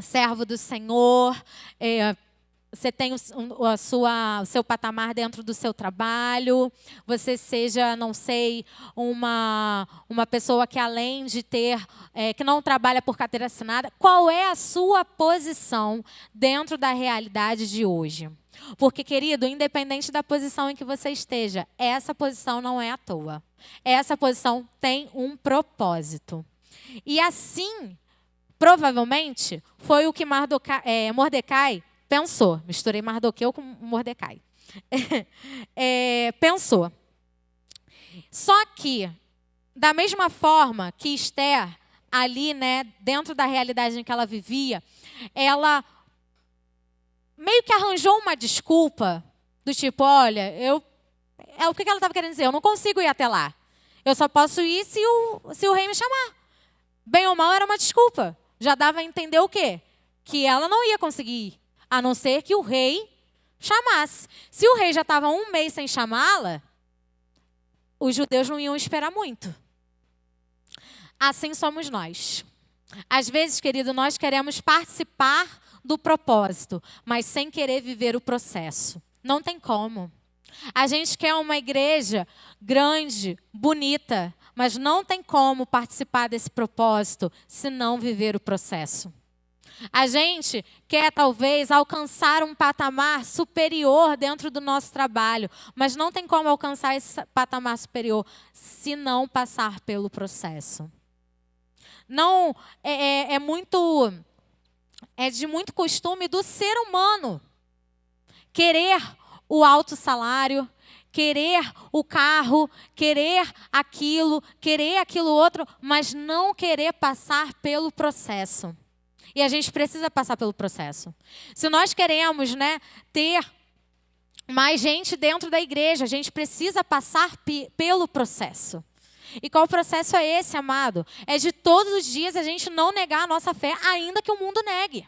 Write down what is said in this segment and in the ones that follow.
servo do Senhor, você tem o seu patamar dentro do seu trabalho, você seja, não sei, uma pessoa que além de ter, que não trabalha por carteira assinada, qual é a sua posição dentro da realidade de hoje? Porque, querido, independente da posição em que você esteja, essa posição não é à toa. Essa posição tem um propósito. E assim, provavelmente, foi o que Mordecai pensou. Misturei Mardoqueu com Mordecai. Pensou. Só que, da mesma forma que Esther, ali, né, dentro da realidade em que ela vivia, ela meio que arranjou uma desculpa do tipo, olha, o que ela estava querendo dizer? Eu não consigo ir até lá. Eu só posso ir se o rei me chamar. Bem ou mal, era uma desculpa. Já dava a entender o quê? Que ela não ia conseguir ir, a não ser que o rei chamasse. Se o rei já estava 1 mês sem chamá-la, os judeus não iam esperar muito. Assim somos nós. Às vezes, querido, nós queremos participar do propósito, mas sem querer viver o processo. Não tem como. A gente quer uma igreja grande, bonita, mas não tem como participar desse propósito se não viver o processo. A gente quer, talvez, alcançar um patamar superior dentro do nosso trabalho, mas não tem como alcançar esse patamar superior se não passar pelo processo. Não é de muito costume do ser humano querer o alto salário, querer o carro, querer aquilo outro, mas não querer passar pelo processo. E a gente precisa passar pelo processo. Se nós queremos, né, ter mais gente dentro da igreja, a gente precisa passar pelo processo. E qual processo é esse, amado? É de todos os dias a gente não negar a nossa fé, ainda que o mundo negue.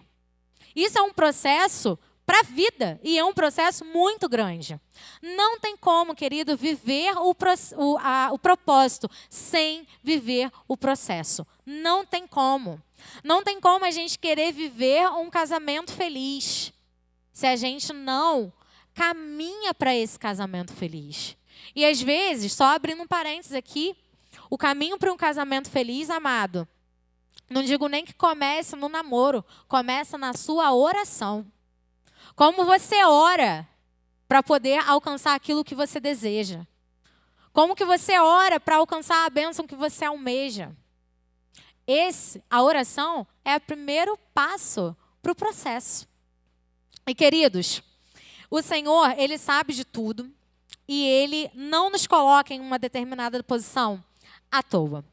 Isso é um processo para a vida e é um processo muito grande. Não tem como, querido, viver o propósito sem viver o processo. Não tem como. Não tem como a gente querer viver um casamento feliz se a gente não caminha para esse casamento feliz. E às vezes, só abrindo um parênteses aqui, o caminho para um casamento feliz, amado, não digo nem que comece no namoro, começa na sua oração. Como você ora para poder alcançar aquilo que você deseja. Como que você ora para alcançar a bênção que você almeja. A oração é o primeiro passo para o processo. E, queridos, o Senhor, Ele sabe de tudo e Ele não nos coloca em uma determinada posição à toa.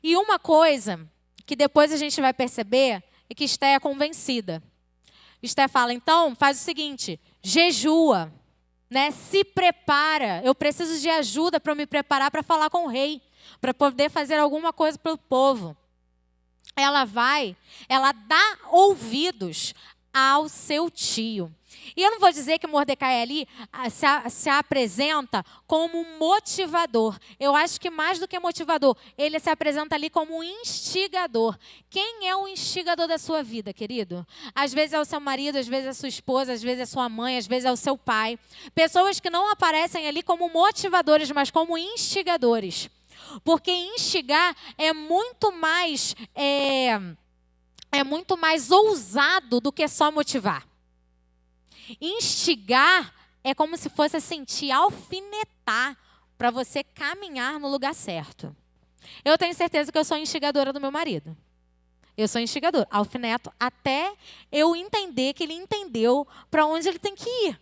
E uma coisa que depois a gente vai perceber é que Esther é convencida. Esther fala, então, faz o seguinte, jejua, né? Se prepara. Eu preciso de ajuda para me preparar para falar com o rei, para poder fazer alguma coisa pelo povo. Ela dá ouvidos ao seu tio. E eu não vou dizer que Mordecai ali se apresenta como um motivador. Eu acho que mais do que motivador, ele se apresenta ali como um instigador. Quem é o instigador da sua vida, querido? Às vezes é o seu marido, às vezes é a sua esposa, às vezes é a sua mãe, às vezes é o seu pai. Pessoas que não aparecem ali como motivadores, mas como instigadores. Porque instigar é muito mais ousado do que só motivar. Instigar é como se fosse assim, te alfinetar para você caminhar no lugar certo. Eu tenho certeza que eu sou instigadora do meu marido. Eu sou instigadora, alfineto até eu entender que ele entendeu para onde ele tem que ir.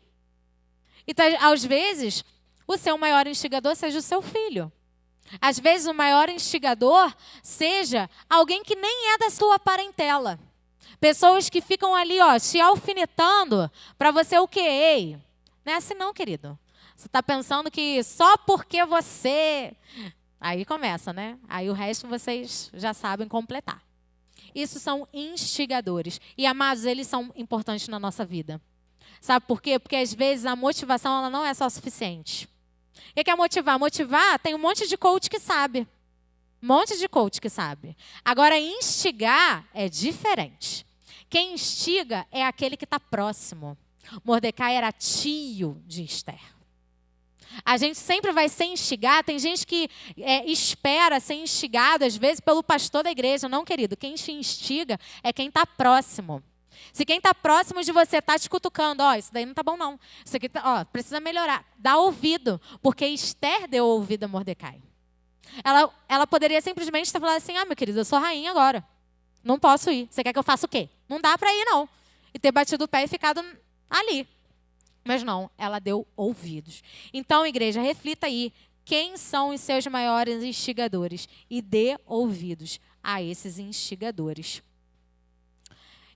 Então, às vezes, o seu maior instigador seja o seu filho. Às vezes, o maior instigador seja alguém que nem é da sua parentela. Pessoas que ficam ali, ó, te alfinetando para você o quê? Ei, não é assim não, querido. Você está pensando que só porque você... Aí começa, né? Aí o resto vocês já sabem completar. Isso são instigadores. E, amados, eles são importantes na nossa vida. Sabe por quê? Porque, às vezes, a motivação ela não é só suficiente. O que é motivar? Motivar, tem um monte de coach que sabe. Um monte de coach que sabe. Agora, instigar é diferente. Quem instiga é aquele que está próximo. Mordecai era tio de Esther. A gente sempre vai ser instigado. Tem gente que espera ser instigado, às vezes, pelo pastor da igreja. Não, querido, quem te instiga é quem está próximo. Se quem está próximo de você está te cutucando, isso daí não está bom não. Isso aqui precisa melhorar. Dá ouvido, porque Esther deu ouvido a Mordecai. Ela poderia simplesmente estar falando assim, meu querido, eu sou rainha agora. Não posso ir. Você quer que eu faça o quê? Não dá para ir, não. E ter batido o pé e ficado ali. Mas não, ela deu ouvidos. Então, igreja, reflita aí. Quem são os seus maiores instigadores? E dê ouvidos a esses instigadores.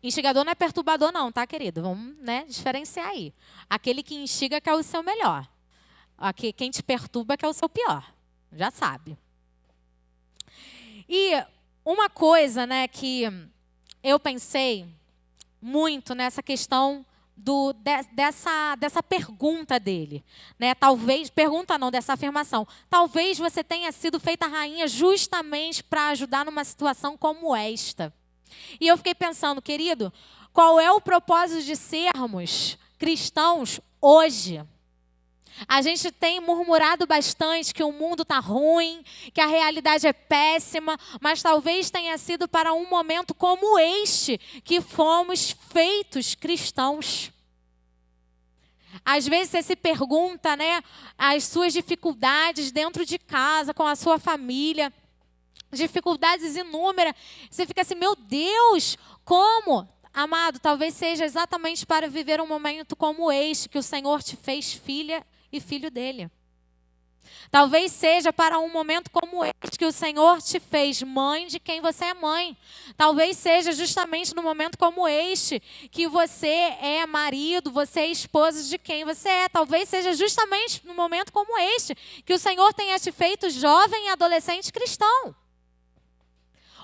Instigador não é perturbador não, tá, querido? Vamos, diferenciar aí. Aquele que instiga quer o seu melhor. Quem te perturba quer o seu pior. Já sabe. E uma coisa, que eu pensei muito nessa questão dessa pergunta dele. Talvez, pergunta não, dessa afirmação. Talvez você tenha sido feita rainha justamente para ajudar numa situação como esta. E eu fiquei pensando, querido, qual é o propósito de sermos cristãos hoje? A gente tem murmurado bastante que o mundo está ruim, que a realidade é péssima, mas talvez tenha sido para um momento como este que fomos feitos cristãos. Às vezes você se pergunta, as suas dificuldades dentro de casa, com a sua família, dificuldades inúmeras. Você fica assim, meu Deus, como? Amado, talvez seja exatamente para viver um momento como este que o Senhor te fez filha e filho dele. Talvez seja para um momento como este que o Senhor te fez mãe de quem você é mãe. Talvez seja justamente no momento como este que você é marido, você é esposa de quem você é. Talvez seja justamente no momento como este que o Senhor tenha te feito jovem e adolescente cristão.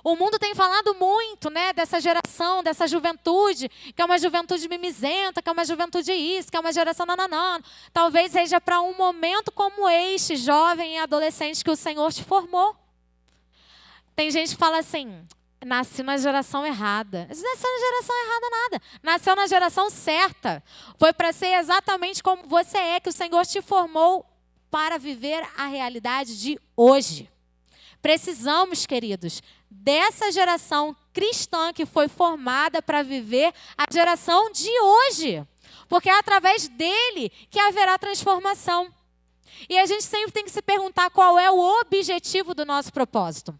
O mundo tem falado muito, dessa geração, dessa juventude, que é uma juventude mimizenta, que é uma juventude isso, que é uma geração nananã. Talvez seja para um momento como este, jovem e adolescente, que o Senhor te formou. Tem gente que fala assim, nasci na geração errada. Nasceu na geração errada nada. Nasceu na geração certa. Foi para ser exatamente como você é, que o Senhor te formou para viver a realidade de hoje. Precisamos, queridos, dessa geração cristã que foi formada para viver a geração de hoje. Porque é através dele que haverá transformação. E a gente sempre tem que se perguntar qual é o objetivo do nosso propósito.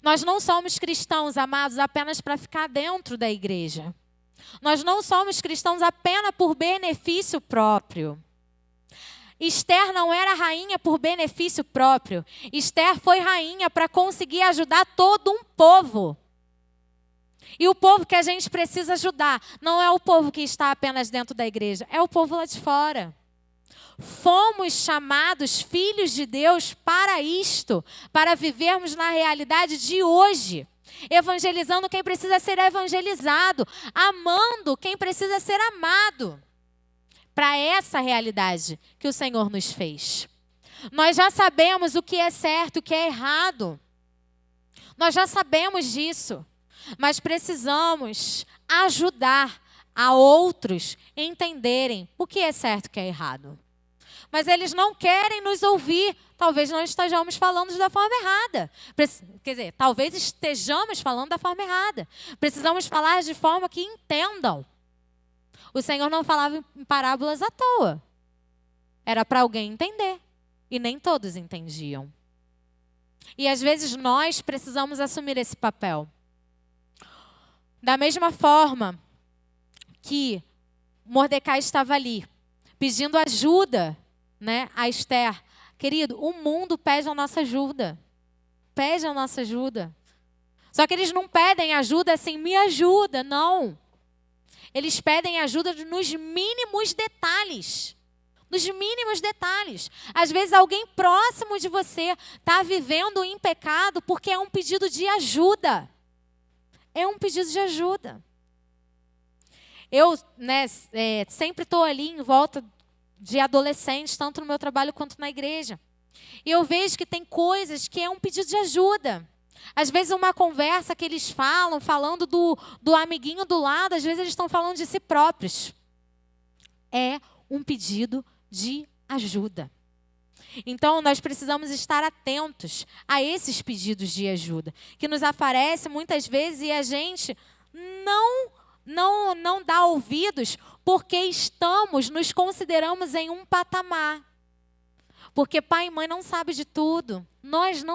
Nós não somos cristãos, amados, apenas para ficar dentro da igreja. Nós não somos cristãos apenas por benefício próprio. Esther não era rainha por benefício próprio. Esther foi rainha para conseguir ajudar todo um povo. E o povo que a gente precisa ajudar não é o povo que está apenas dentro da igreja, é o povo lá de fora. Fomos chamados filhos de Deus para isto, para vivermos na realidade de hoje. Evangelizando quem precisa ser evangelizado, amando quem precisa ser amado. Para essa realidade que o Senhor nos fez. Nós já sabemos o que é certo e o que é errado. Nós já sabemos disso. Mas precisamos ajudar a outros a entenderem o que é certo e o que é errado. Mas eles não querem nos ouvir. Talvez nós estejamos falando da forma errada. Quer dizer, talvez estejamos falando da forma errada. Precisamos falar de forma que entendam. O Senhor não falava em parábolas à toa. Era para alguém entender. E nem todos entendiam. E às vezes nós precisamos assumir esse papel. Da mesma forma que Mordecai estava ali, pedindo ajuda, a Esther. Querido, o mundo pede a nossa ajuda. Pede a nossa ajuda. Só que eles não pedem ajuda assim, me ajuda, não. Eles pedem ajuda nos mínimos detalhes. Nos mínimos detalhes. Às vezes alguém próximo de você está vivendo em pecado porque é um pedido de ajuda. É um pedido de ajuda. Eu sempre estou ali em volta de adolescentes, tanto no meu trabalho quanto na igreja. E eu vejo que tem coisas que é um pedido de ajuda. Às vezes uma conversa que eles falam, falando do amiguinho do lado, às vezes eles estão falando de si próprios. É um pedido de ajuda. Então, nós precisamos estar atentos a esses pedidos de ajuda, que nos aparecem muitas vezes e a gente não dá ouvidos porque nos consideramos em um patamar. Porque pai e mãe não sabem de tudo. Nós não